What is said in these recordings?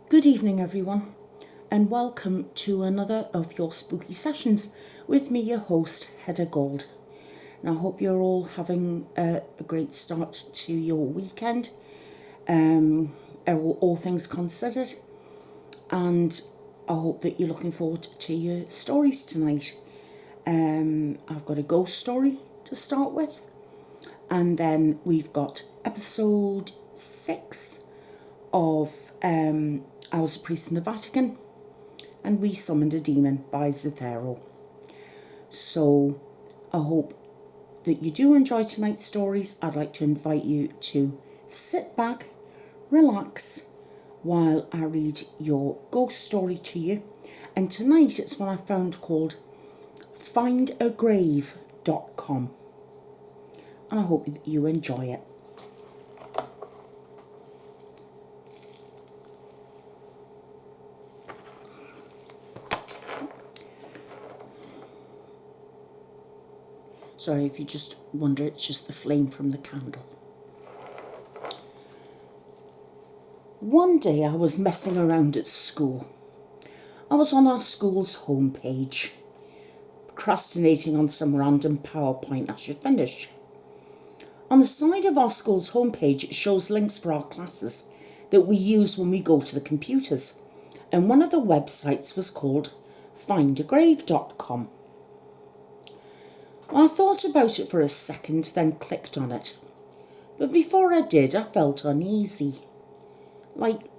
Good evening, everyone, and welcome to another of your spooky sessions with me, your host, Hedda Gold. Now, I hope you're all having a great start to your weekend, all things considered, and I hope that you're looking forward to your stories tonight. I've got a ghost story to start with, and then we've got episode 6 of I Was a Priest in the Vatican, and We Summoned a Demon by Zithero. So I hope that you do enjoy tonight's stories. I'd like to invite you to sit back, relax, while I read your ghost story to you. And tonight it's one I found called findagrave.com. And I hope you enjoy it. Sorry if you just wonder, it's just the flame from the candle. One day I was messing around at school. I was on our school's homepage, procrastinating on some random PowerPoint I should finish. On the side of our school's homepage, it shows links for our classes that we use when we go to the computers, and one of the websites was called findagrave.com. I thought about it for a second, then clicked on it. But before I did, I felt uneasy. Like,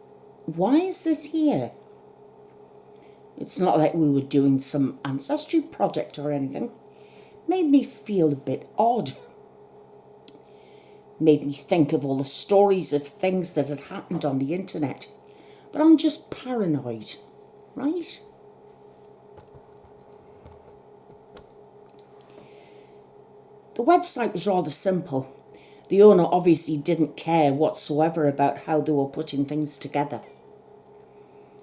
why is this here? It's not like we were doing some ancestry project or anything. Made me feel a bit odd. Made me think of all the stories of things that had happened on the internet. But I'm just paranoid, right? The website was rather simple. The owner obviously didn't care whatsoever about how they were putting things together.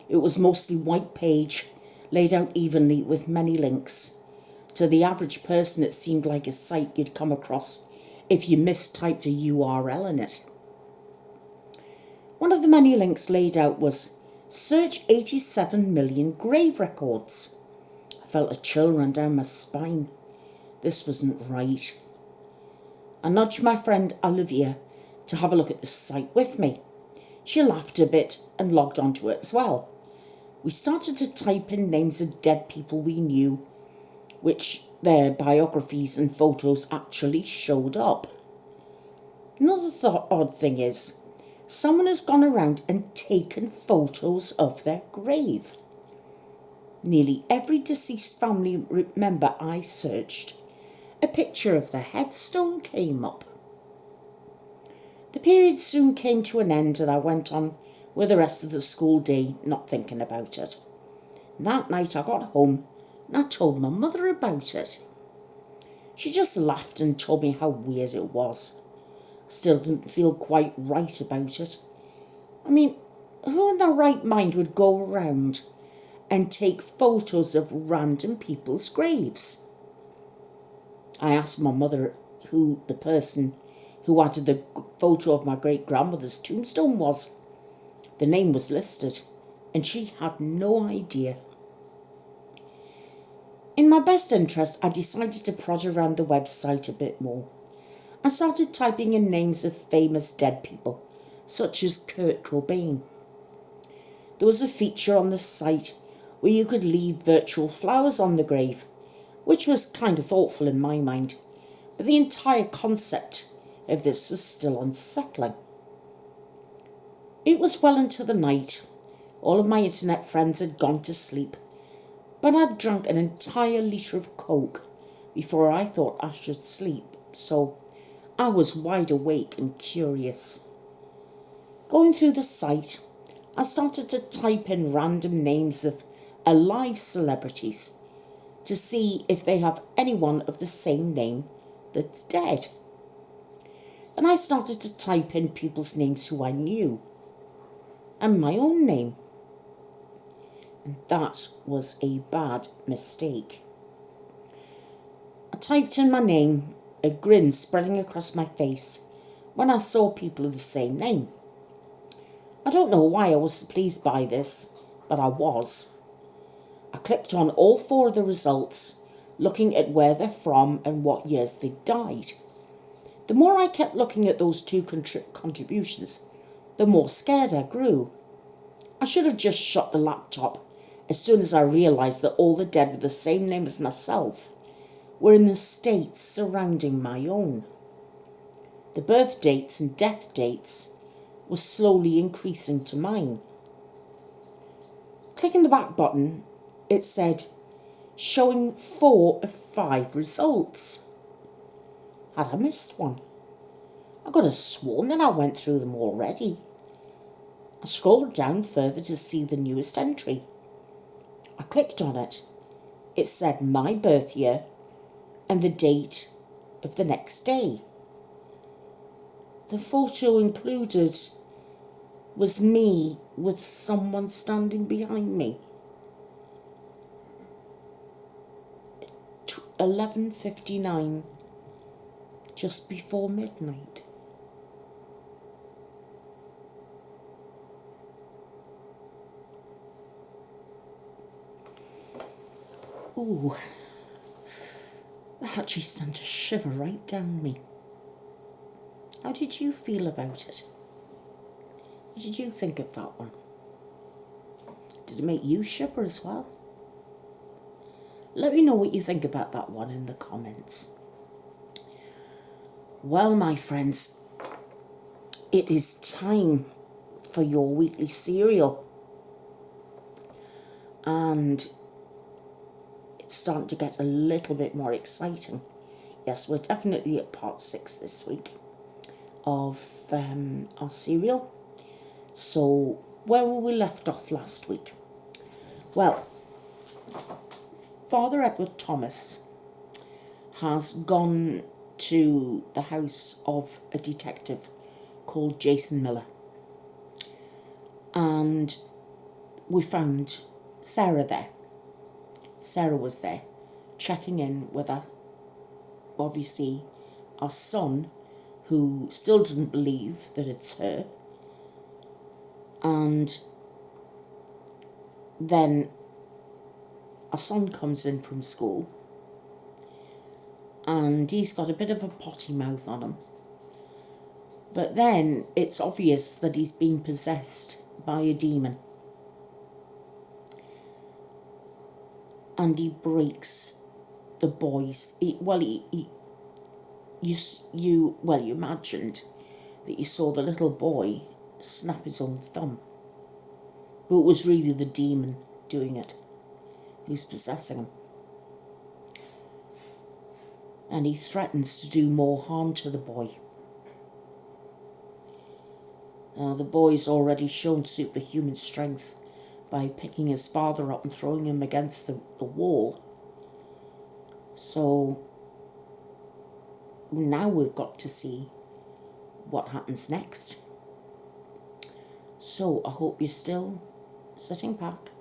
It was mostly white page, laid out evenly with many links. To the average person, it seemed like a site you'd come across if you mistyped a URL in it. One of the many links laid out was, search 87 million grave records. I felt a chill run down my spine. This wasn't right. I nudged my friend Olivia to have a look at the site with me. She laughed a bit and logged onto it as well. We started to type in names of dead people we knew, which their biographies and photos actually showed up. Another odd thing is, someone has gone around and taken photos of their grave. Nearly every deceased family member I searched, a picture of their headstone came up. The period soon came to an end and I went on with the rest of the school day, not thinking about it. That night I got home and I told my mother about it. She just laughed and told me how weird it was. I still didn't feel quite right about it. I mean, who in their right mind would go around and take photos of random people's graves? I asked my mother who the person who added the photo of my great-grandmother's tombstone was. The name was listed, and she had no idea. In my best interest, I decided to prod around the website a bit more. I started typing in names of famous dead people, such as Kurt Cobain. There was a feature on the site where you could leave virtual flowers on the grave, which was kind of thoughtful in my mind, but the entire concept of this was still unsettling. It was well into the night. All of my internet friends had gone to sleep, but I'd drunk an entire litre of Coke before I thought I should sleep, so I was wide awake and curious. Going through the site, I started to type in random names of alive celebrities to see if they have anyone of the same name that's dead. Then I started to type in people's names who I knew, and my own name. And that was a bad mistake. I typed in my name, a grin spreading across my face when I saw people of the same name. I don't know why I was pleased by this, but I was. I clicked on all 4 of the results, looking at where they're from and what years they died. The more I kept looking at those 2 contributions, the more scared I grew. I should have just shut the laptop as soon as I realised that all the dead with the same name as myself were in the states surrounding my own. The birth dates and death dates were slowly increasing to mine. Clicking the back button, it said, showing 4 of 5 results. Had I missed one? I could have sworn that I went through them already. I scrolled down further to see the newest entry. I clicked on it. It said my birth year and the date of the next day. The photo included was me with someone standing behind me. 11:59, just before midnight. Ooh, that actually sent a shiver right down me. How did you feel about it? What did you think of that one? Did it make you shiver as well? Let me know what you think about that one in the comments. Well, my friends, it is time for your weekly cereal. And it's starting to get a little bit more exciting. Yes, we're definitely at part 6 this week of our cereal. So, where were we left off last week? Well, Father Edward Thomas has gone to the house of a detective called Jason Miller. And we found Sarah there. Sarah was there, checking in with us, obviously, our son, who still doesn't believe that it's her. And then our son comes in from school, and he's got a bit of a potty mouth on him. But then it's obvious that he's been possessed by a demon. And he breaks the boys. You imagined that you saw the little boy snap his own thumb. But it was really the demon doing it, who's possessing him. And he threatens to do more harm to the boy. The boy's already shown superhuman strength by picking his father up and throwing him against the wall. So now we've got to see what happens next. So I hope you're still sitting back.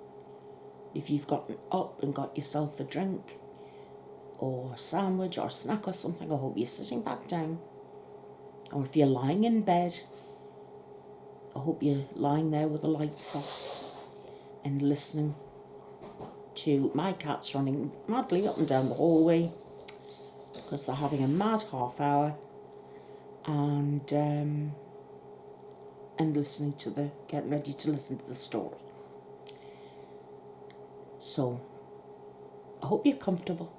If you've gotten up and got yourself a drink or a sandwich or a snack or something, I hope you're sitting back down. Or if you're lying in bed, I hope you're lying there with the lights off and listening to my cats running madly up and down the hallway because they're having a mad half hour, and listening to getting ready to listen to the story. So I hope you're comfortable,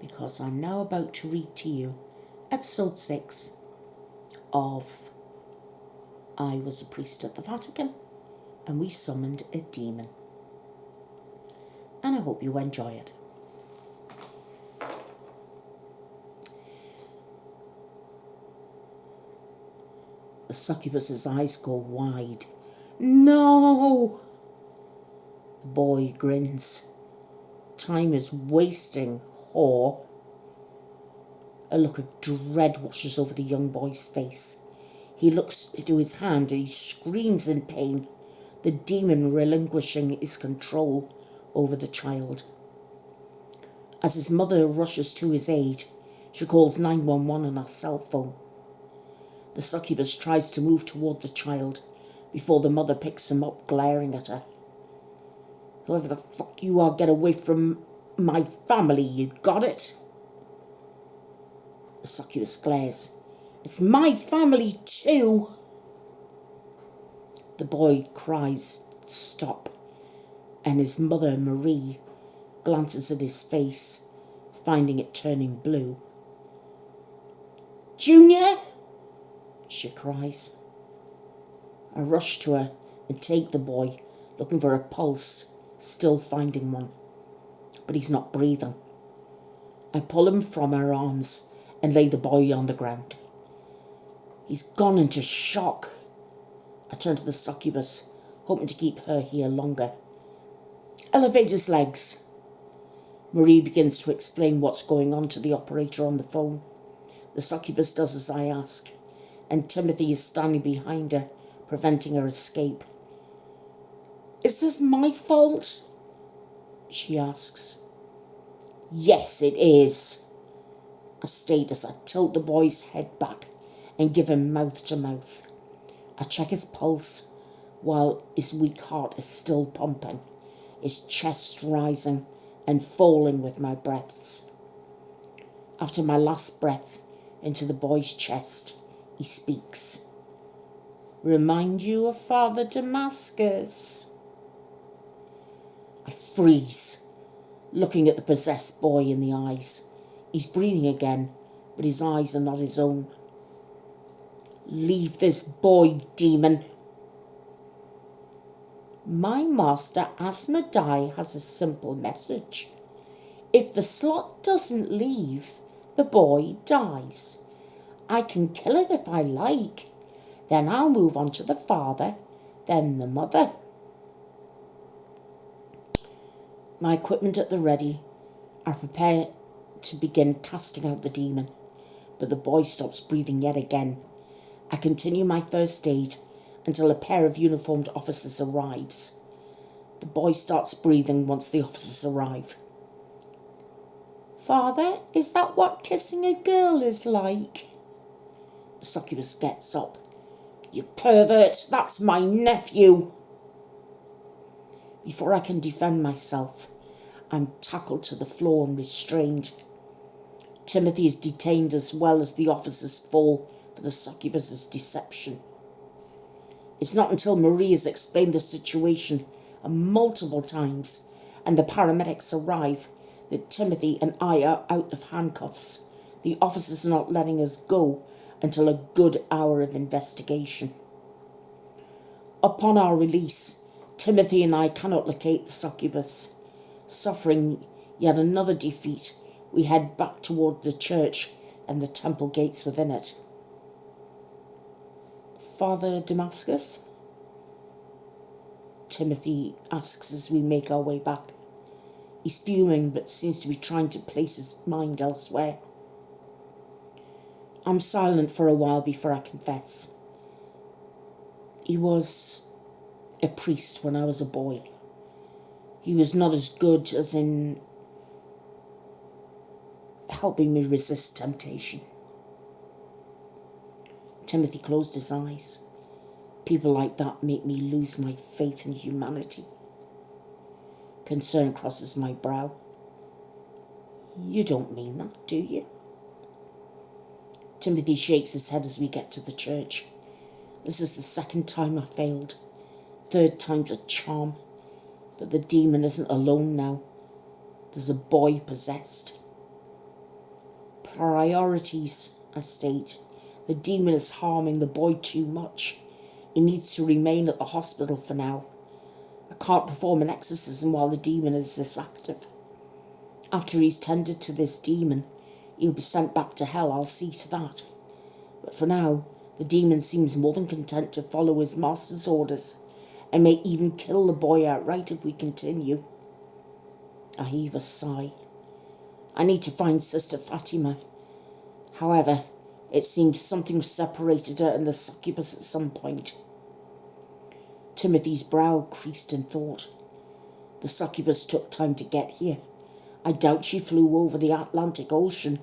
because I'm now about to read to you episode 6 of I Was a Priest at the Vatican and We Summoned a Demon. And I hope you enjoy it. The succubus's eyes go wide. No! The boy grins. Time is wasting, whore. A look of dread washes over the young boy's face. He looks to his hand and he screams in pain, the demon relinquishing his control over the child. As his mother rushes to his aid, she calls 911 on her cell phone. The succubus tries to move toward the child, before the mother picks him up, glaring at her. "Whoever the fuck you are, get away from my family, you got it?" The succubus glares. "It's my family too." The boy cries, "Stop," and his mother, Marie, glances at his face, finding it turning blue. "Junior," she cries. I rush to her and take the boy, looking for a pulse, still finding one. But he's not breathing. I pull him from her arms and lay the boy on the ground. He's gone into shock. I turn to the succubus, hoping to keep her here longer. "Elevate his legs." Marie begins to explain what's going on to the operator on the phone. The succubus does as I ask, and Timothy is standing behind her, preventing her escape. "Is this my fault?" she asks. "Yes, it is," I state as I tilt the boy's head back and give him mouth to mouth. I check his pulse while his weak heart is still pumping, his chest rising and falling with my breaths. After my last breath into the boy's chest, he speaks. "Remind you of Father Damascus?" I freeze, looking at the possessed boy in the eyes. He's breathing again, but his eyes are not his own. "Leave this boy, demon." My master Asmodai has a simple message. If the slot doesn't leave, the boy dies. I can kill it if I like. Then I'll move on to the father, then the mother. My equipment at the ready, I prepare to begin casting out the demon, but the boy stops breathing yet again. I continue my first aid until a pair of uniformed officers arrives. The boy starts breathing once the officers arrive. "Father, is that what kissing a girl is like?" The succubus gets up. "You pervert, that's my nephew." Before I can defend myself, I'm tackled to the floor and restrained. Timothy is detained as well as the officers fall for the succubus's deception. It's not until Marie has explained the situation multiple times and the paramedics arrive that Timothy and I are out of handcuffs. The officers are not letting us go until a good hour of investigation. Upon our release, Timothy and I cannot locate the succubus. Suffering yet another defeat, we head back toward the church and the temple gates within it. "Father Damascus?" Timothy asks as we make our way back. He's fuming but seems to be trying to place his mind elsewhere. I'm silent for a while before I confess. He was a priest when I was a boy. He was not as good as in helping me resist temptation. Timothy closed his eyes. People like that make me lose my faith in humanity. Concern crosses my brow. "You don't mean that, do you?" Timothy shakes his head as we get to the church. "This is the second time I failed. Third time's a charm. But the demon isn't alone now. There's a boy possessed." "Priorities," I state. "The demon is harming the boy too much. He needs to remain at the hospital for now. I can't perform an exorcism while the demon is this active. After he's tended to this demon, he'll be sent back to hell. I'll see to that. But for now, the demon seems more than content to follow his master's orders and may even kill the boy outright if we continue." I heave a sigh. I need to find Sister Fatima. However, it seems something separated her and the succubus at some point. Timothy's brow creased in thought. The succubus took time to get here. I doubt she flew over the Atlantic Ocean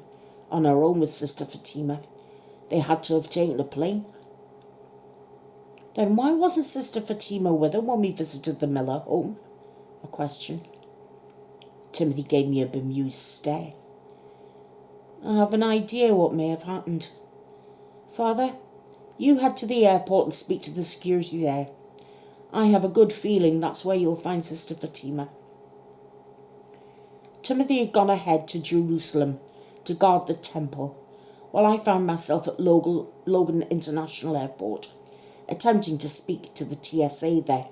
on her own with Sister Fatima. They had to have taken a plane. Then why wasn't Sister Fatima with her when we visited the Miller home? I questioned. Timothy gave me a bemused stare. I have an idea what may have happened. Father, you head to the airport and speak to the security there. I have a good feeling that's where you'll find Sister Fatima. Timothy had gone ahead to Jerusalem to guard the temple, while I found myself at Logan International Airport, attempting to speak to the TSA there.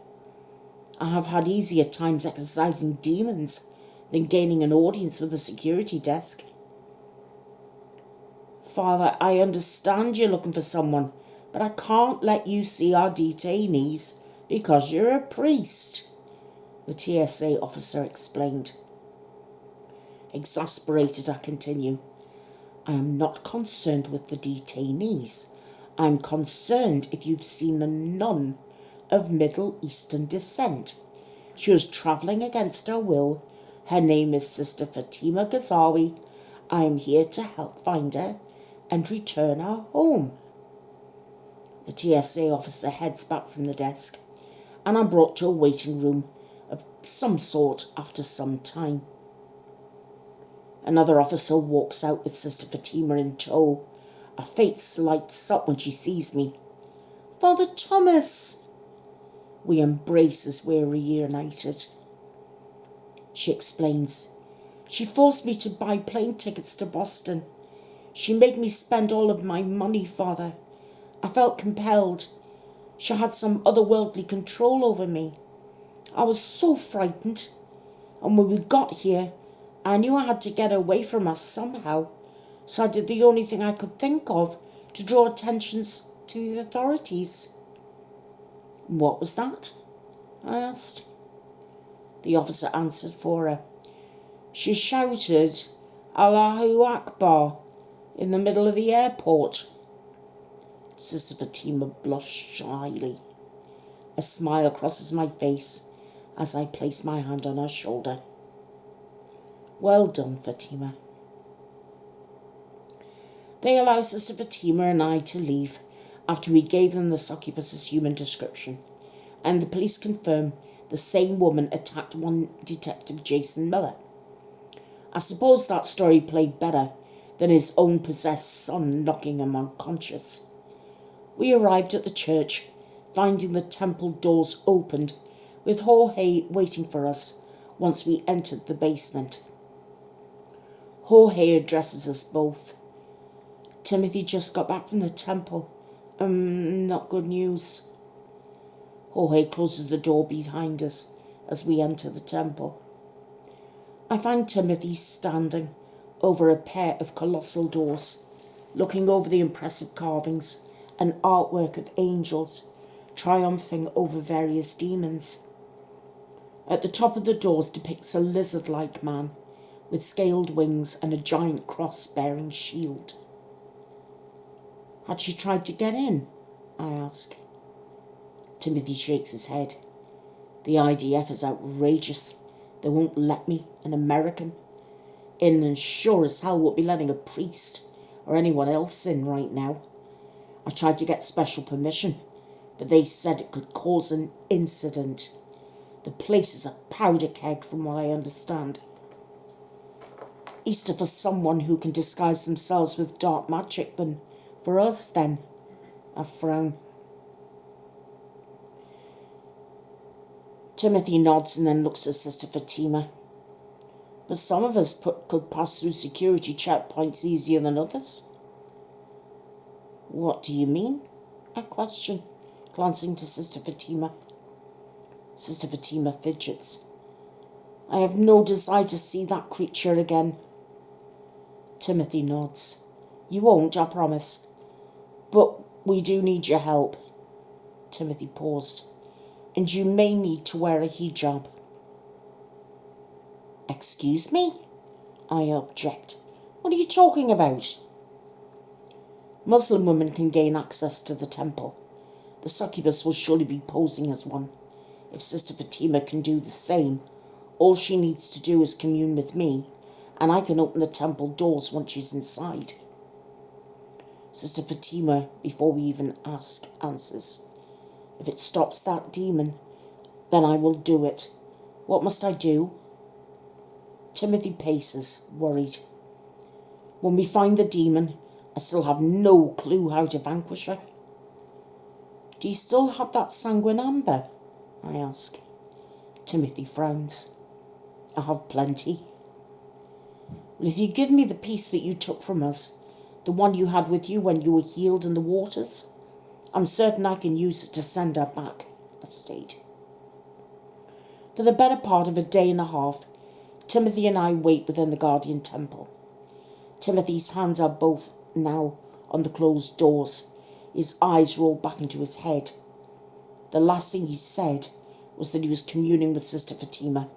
I have had easier times exercising demons than gaining an audience with the security desk. Father, I understand you're looking for someone, but I can't let you see our detainees because you're a priest, the TSA officer explained. Exasperated, I continue. I am not concerned with the detainees. I'm concerned if you've seen a nun of Middle Eastern descent. She was travelling against her will. Her name is Sister Fatima Ghazawi. I am here to help find her and return her home. The TSA officer heads back from the desk, and I'm brought to a waiting room of some sort after some time. Another officer walks out with Sister Fatima in tow. Her face lights up when she sees me. Father Thomas! We embrace as we're reunited. She explains. She forced me to buy plane tickets to Boston. She made me spend all of my money, Father. I felt compelled. She had some otherworldly control over me. I was so frightened. And when we got here, I knew I had to get away from her somehow. So I did the only thing I could think of to draw attention to the authorities. What was that? I asked. The officer answered for her. She shouted, Allahu Akbar, in the middle of the airport. Sister Fatima blushed shyly. A smile crosses my face as I place my hand on her shoulder. Well done, Fatima. They allow Sister Fatima and I to leave after we gave them the succubus's human description, and the police confirm the same woman attacked one Detective Jason Miller. I suppose that story played better than his own possessed son knocking him unconscious. We arrived at the church, finding the temple doors opened, with Jorge waiting for us once we entered the basement. Jorge addresses us both. Timothy just got back from the temple. Not good news. Jorge closes the door behind us as we enter the temple. I find Timothy standing over a pair of colossal doors, looking over the impressive carvings and artwork of angels triumphing over various demons. At the top of the doors depicts a lizard-like man with scaled wings and a giant cross-bearing shield. Had she tried to get in? I ask. Timothy shakes his head. The IDF is outrageous. They won't let me, an American, in, and sure as hell won't be letting a priest or anyone else in right now. I tried to get special permission, but they said it could cause an incident. The place is a powder keg from what I understand. Easter for someone who can disguise themselves with dark magic than for us then. I frown. Timothy nods and then looks at Sister Fatima. But some of us could pass through security checkpoints easier than others. What do you mean? I question, glancing to Sister Fatima. Sister Fatima fidgets. I have no desire to see that creature again. Timothy nods. You won't, I promise. But we do need your help. Timothy paused. And you may need to wear a hijab. Excuse me? I object. What are you talking about? Muslim women can gain access to the temple. The succubus will surely be posing as one. If Sister Fatima can do the same, all she needs to do is commune with me, and I can open the temple doors once she's inside. Sister Fatima, before we even ask, answers. If it stops that demon, then I will do it. What must I do? Timothy paces, worried. When we find the demon, I still have no clue how to vanquish her. Do you still have that sanguine amber? I ask. Timothy frowns. I have plenty. Well, if you give me the piece that you took from us, the one you had with you when you were healed in the waters, I'm certain I can use it to send her back, I state. For the better part of a day and a half, Timothy and I wait within the Guardian Temple. Timothy's hands are both now on the closed doors, his eyes roll back into his head. The last thing he said was that he was communing with Sister Fatima,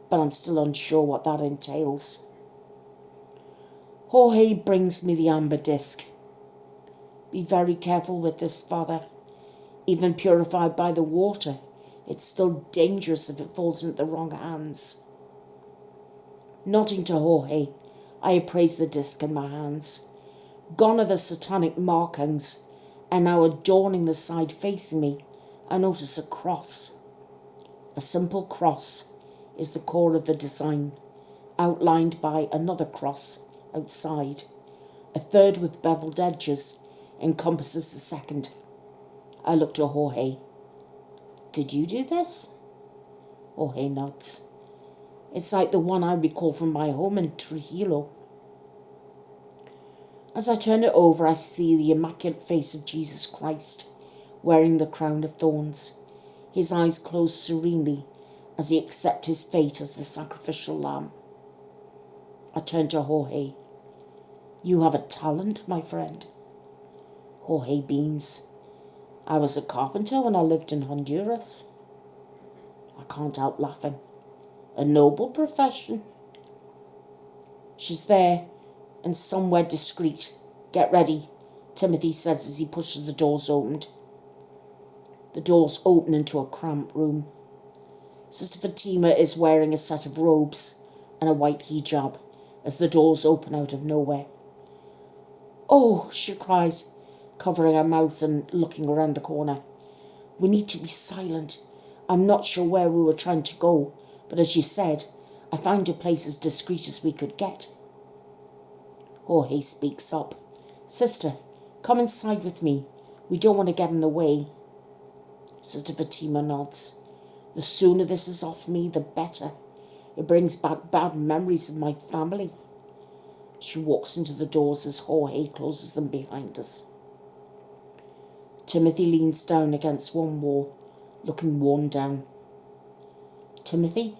but I'm still unsure what that entails. Jorge brings me the amber disc. Be very careful with this, Father. Even purified by the water, it's still dangerous if it falls into the wrong hands. Nodding to Jorge, I appraise the disc in my hands. Gone are the satanic markings, and now adorning the side facing me, I notice a cross. A simple cross is the core of the design, outlined by another cross outside. A third with beveled edges encompasses the second. I look to Jorge. Did you do this? Jorge nods. It's like the one I recall from my home in Trujillo. As I turn it over, I see the immaculate face of Jesus Christ, wearing the crown of thorns, his eyes closed serenely as he accepts his fate as the sacrificial lamb. I turn to Jorge. You have a talent, my friend. Jorge beams. I was a carpenter when I lived in Honduras. I can't help laughing. A noble profession. She's there and somewhere discreet. Get ready, Timothy says as he pushes the doors opened. The doors open into a cramped room. Sister Fatima is wearing a set of robes and a white hijab as the doors open out of nowhere. Oh, she cries, covering her mouth and looking around the corner. We need to be silent. I'm not sure where we were trying to go, but as you said, I found a place as discreet as we could get. Jorge speaks up. Sister, come inside with me. We don't want to get in the way. Sister Fatima nods. The sooner this is off me, the better. It brings back bad memories of my family. She walks into the doors as Jorge closes them behind us. Timothy leans down against one wall, looking worn down. Timothy?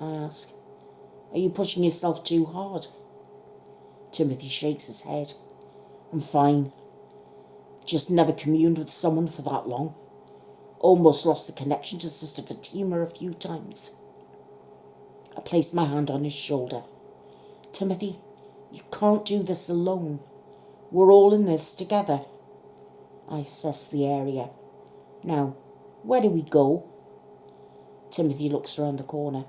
I ask. Are you pushing yourself too hard? Timothy shakes his head. I'm fine. Just never communed with someone for that long. Almost lost the connection to Sister Fatima a few times. I place my hand on his shoulder. Timothy, you can't do this alone. We're all in this together. I assess the area. Now, where do we go? Timothy looks around the corner.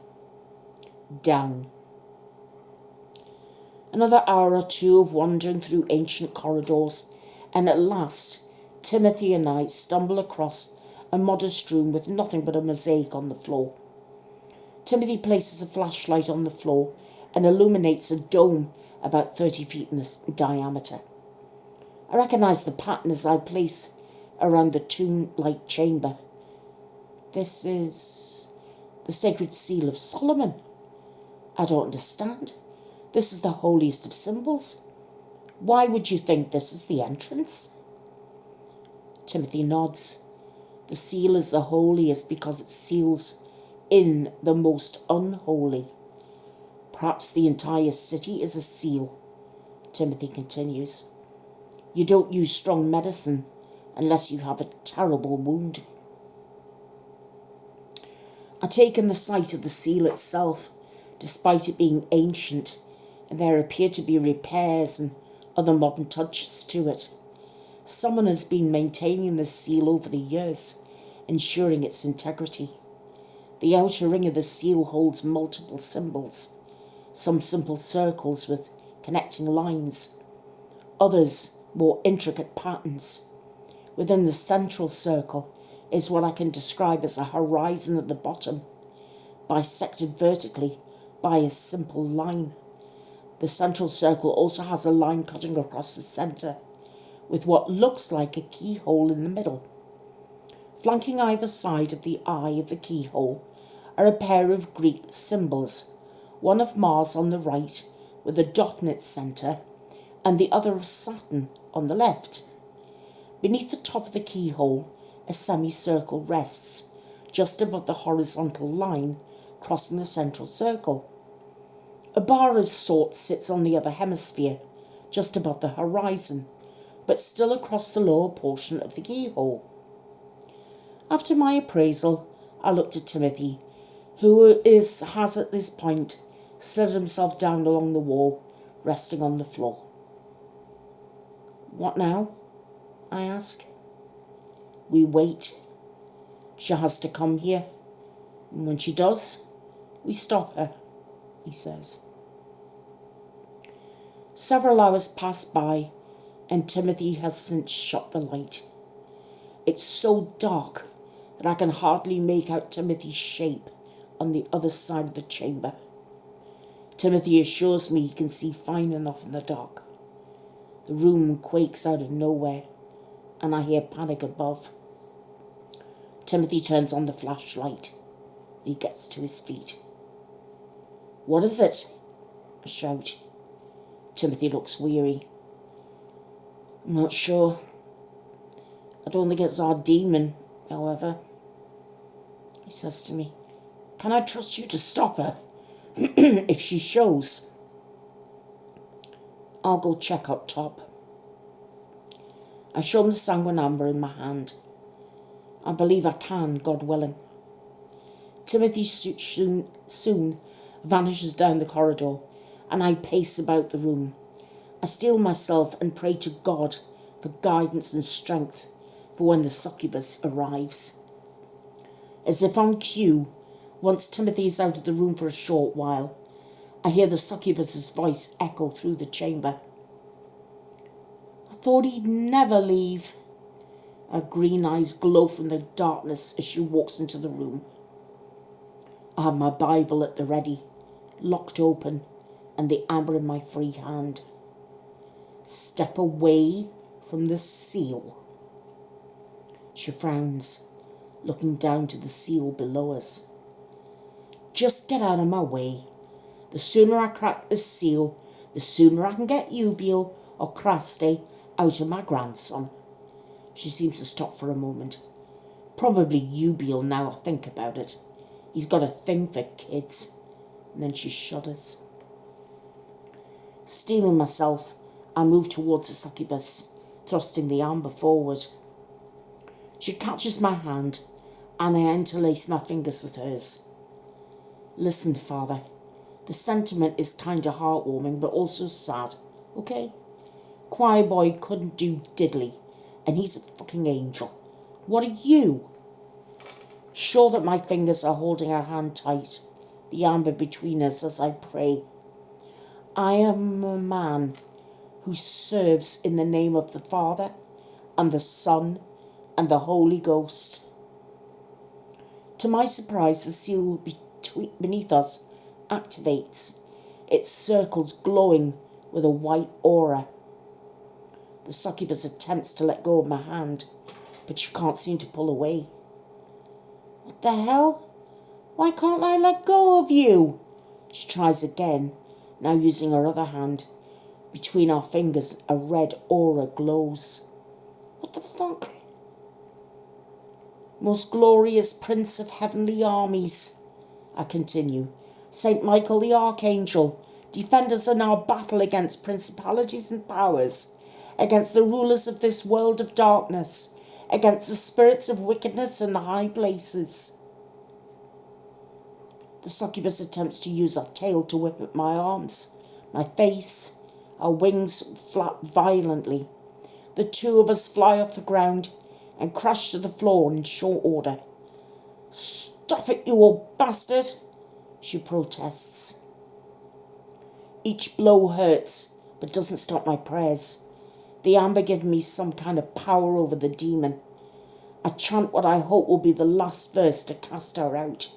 Down. Another hour or two of wandering through ancient corridors, and at last, Timothy and I stumble across a modest room with nothing but a mosaic on the floor. Timothy places a flashlight on the floor and illuminates a dome about 30 feet in diameter. I recognise the pattern as I place around the tomb-like chamber. This is the sacred seal of Solomon. I don't understand. This is the holiest of symbols. Why would you think this is the entrance? Timothy nods. The seal is the holiest because it seals in the most unholy. Perhaps the entire city is a seal, Timothy continues. You don't use strong medicine unless you have a terrible wound. I take in the sight of the seal itself, despite it being ancient, and there appear to be repairs and other modern touches to it. Someone has been maintaining this seal over the years, ensuring its integrity. The outer ring of the seal holds multiple symbols, some simple circles with connecting lines, others more intricate patterns. Within the central circle, is what I can describe as a horizon at the bottom, bisected vertically by a simple line. The central circle also has a line cutting across the centre, with what looks like a keyhole in the middle. Flanking either side of the eye of the keyhole are a pair of Greek symbols, one of Mars on the right with a dot in its centre, and the other of Saturn on the left. Beneath the top of the keyhole, a semicircle rests, just above the horizontal line crossing the central circle. A bar of sorts sits on the other hemisphere, just above the horizon, but still across the lower portion of the keyhole. After my appraisal, I looked at Timothy, who has at this point slid himself down along the wall, resting on the floor. "What now?" I ask. "We wait. She has to come here. And when she does, we stop her," he says. Several hours pass by, and Timothy has since shut the light. It's so dark that I can hardly make out Timothy's shape on the other side of the chamber. Timothy assures me he can see fine enough in the dark. The room quakes out of nowhere, and I hear panic above. Timothy turns on the flashlight. He gets to his feet. "What is it?" I shout. Timothy looks weary. "I'm not sure. I don't think it's our demon, however," he says to me. "Can I trust you to stop her if she shows?" "I'll go check up top." I show him the sanguine amber in my hand. I believe I can, God willing. Timothy soon vanishes down the corridor, and I pace about the room. I steel myself and pray to God for guidance and strength for when the succubus arrives. As if on cue, once Timothy is out of the room for a short while, I hear the succubus's voice echo through the chamber. "I thought he'd never leave." Her green eyes glow from the darkness as she walks into the room. I have my Bible at the ready, locked open, and the amber in my free hand. "Step away from the seal." She frowns, looking down to the seal below us. "Just get out of my way. The sooner I crack this seal, the sooner I can get Ubiel or Craste out of my grandson." She seems to stop for a moment. "Probably Ubiel now I think about it. He's got a thing for kids." And then she shudders. Steeling myself, I move towards the succubus, thrusting the amber forward. She catches my hand, and I interlace my fingers with hers. "Listen, Father, the sentiment is kind of heartwarming, but also sad, okay? Choir boy couldn't do diddly, and he's a fucking angel. What are you?" Sure that my fingers are holding her hand tight, the amber between us as I pray. "I am a man who serves in the name of the Father and the Son and the Holy Ghost." To my surprise, the seal beneath us activates, its circles glowing with a white aura. The succubus attempts to let go of my hand, but she can't seem to pull away. "What the hell? Why can't I let go of you?" She tries again, now using her other hand. Between our fingers, a red aura glows. "What the fuck?" "Most glorious Prince of heavenly armies," I continue, "Saint Michael the Archangel, defend us in our battle against principalities and powers, against the rulers of this world of darkness, against the spirits of wickedness in the high places." The succubus attempts to use her tail to whip at my arms, my face. Our wings flap violently. The two of us fly off the ground and crash to the floor in short order. "Stop it, you old bastard," she protests. Each blow hurts, but doesn't stop my prayers. The amber gives me some kind of power over the demon. I chant what I hope will be the last verse to cast her out.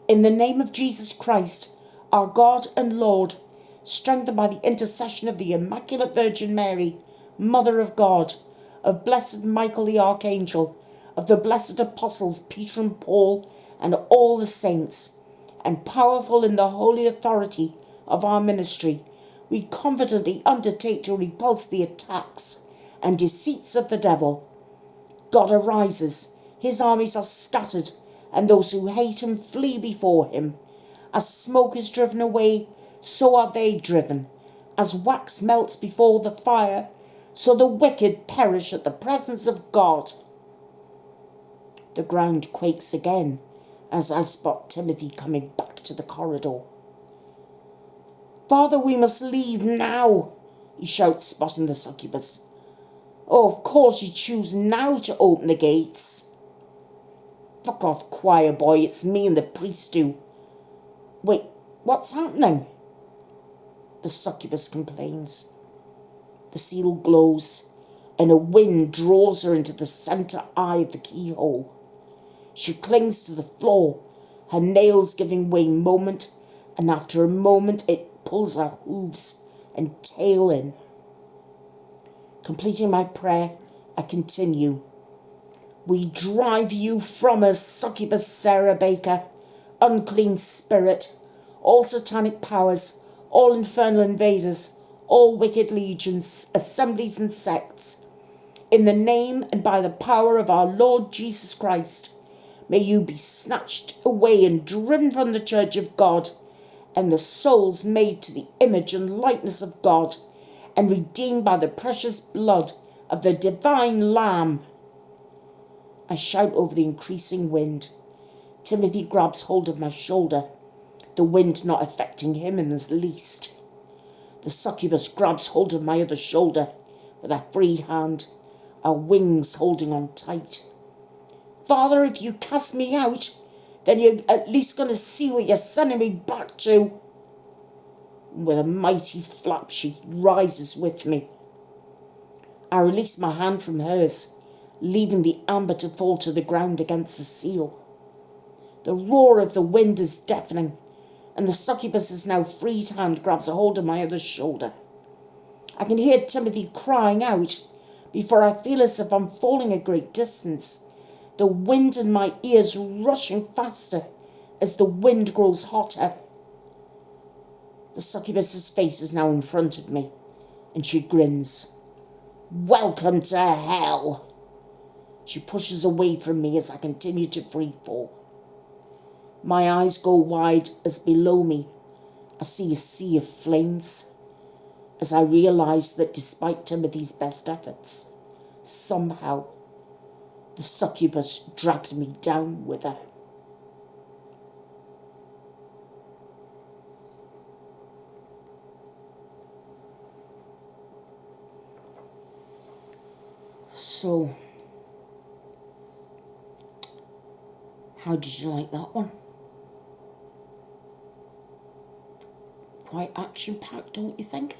In the name of Jesus Christ, our God and Lord, strengthened by the intercession of the Immaculate Virgin Mary, Mother of God, of blessed Michael the Archangel, of the blessed apostles Peter and Paul, and all the saints, and powerful in the holy authority of our ministry, we confidently undertake to repulse the attacks and deceits of the devil. God arises, his armies are scattered, and those who hate him flee before him. As smoke is driven away, so are they driven. As wax melts before the fire, so the wicked perish at the presence of God. The ground quakes again as I spot Timothy coming back to the corridor. Father, we must leave now, he shouts, spotting the succubus. Oh, of course you choose now to open the gates. Fuck off, choir boy, it's me and the priest do. Wait, what's happening? The succubus complains. The seal glows, and a wind draws her into the centre eye of the keyhole. She clings to the floor, her nails giving way moment, and after a moment it pulls her hooves and tail in. Completing my prayer, I continue. We drive you from us, succubus Sarah Baker, unclean spirit, all satanic powers, all infernal invaders, all wicked legions, assemblies and sects. In the name and by the power of our Lord Jesus Christ, may you be snatched away and driven from the church of God, and the souls made to the image and likeness of God, and redeemed by the precious blood of the divine Lamb. I shout over the increasing wind. Timothy grabs hold of my shoulder, the wind not affecting him in the least. The succubus grabs hold of my other shoulder with a free hand, our wings holding on tight. Father, if you cast me out, then you're at least going to see what you're sending me back to. With a mighty flap, she rises with me. I release my hand from hers, leaving the amber to fall to the ground against the seal. The roar of the wind is deafening, and the succubus's now freed hand grabs a hold of my other shoulder. I can hear Timothy crying out before I feel as if I'm falling a great distance, the wind in my ears rushing faster as the wind grows hotter. The succubus's face is now in front of me, and she grins. Welcome to hell. She pushes away from me as I continue to free fall. My eyes go wide as below me I see a sea of flames, as I realise that despite Timothy's best efforts, somehow the succubus dragged me down with her. So, how did you like that one? Quite action-packed, don't you think?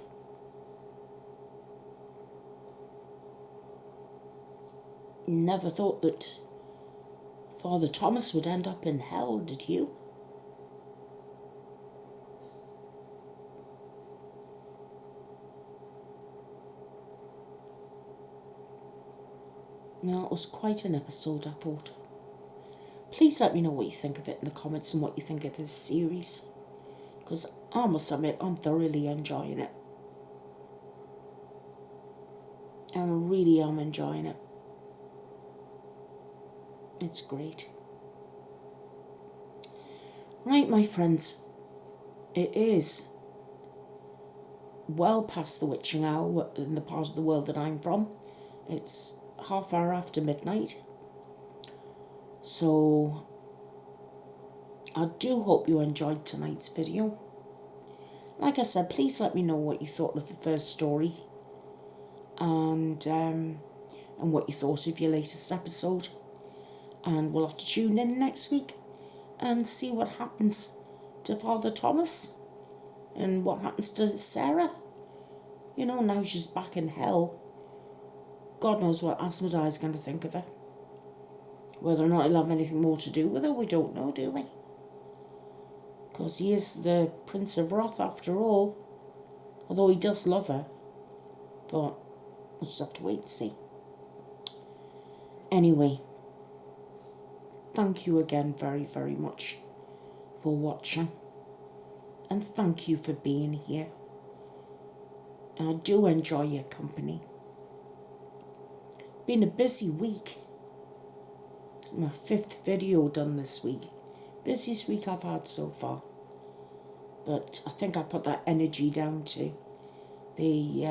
Never thought that Father Thomas would end up in hell, did you? No, it was quite an episode, I thought. Please let me know what you think of it in the comments and what you think of this series, because I must admit I'm thoroughly enjoying it. I really am enjoying it. It's great. Right, my friends, it is well past the witching hour in the part of the world that I'm from. It's half hour after midnight. So I do hope you enjoyed tonight's video. Like I said, please let me know what you thought of the first story and what you thought of your latest episode. And we'll have to tune in next week and see what happens to Father Thomas and what happens to Sarah. You know, now she's back in hell. God knows what Asmodai is going to think of her. Whether or not he'll have anything more to do with her, we don't know, do we? Because he is the Prince of Wrath after all. Although he does love her. But we'll just have to wait and see. Anyway, thank you again very, very much for watching. And thank you for being here. And I do enjoy your company. Been a busy week. My 5th video done this week. Busiest week I've had so far. But I think I put that energy down to the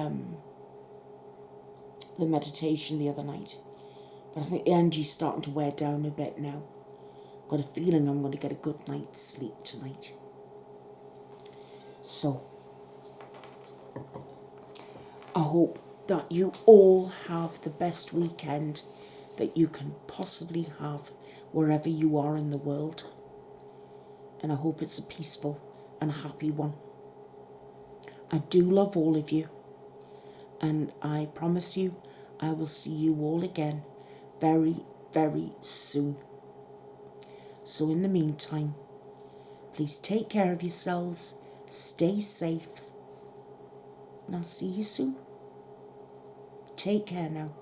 meditation the other night. But I think the energy's starting to wear down a bit now. Got a feeling I'm going to get a good night's sleep tonight. So, I hope that you all have the best weekend that you can possibly have wherever you are in the world. And I hope it's a peaceful and a happy one. I do love all of you. And I promise you, I will see you all again very, very soon. So in the meantime, please take care of yourselves, stay safe, and I'll see you soon. Take care now.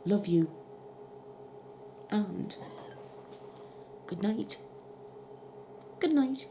Love you. And good night. Good night.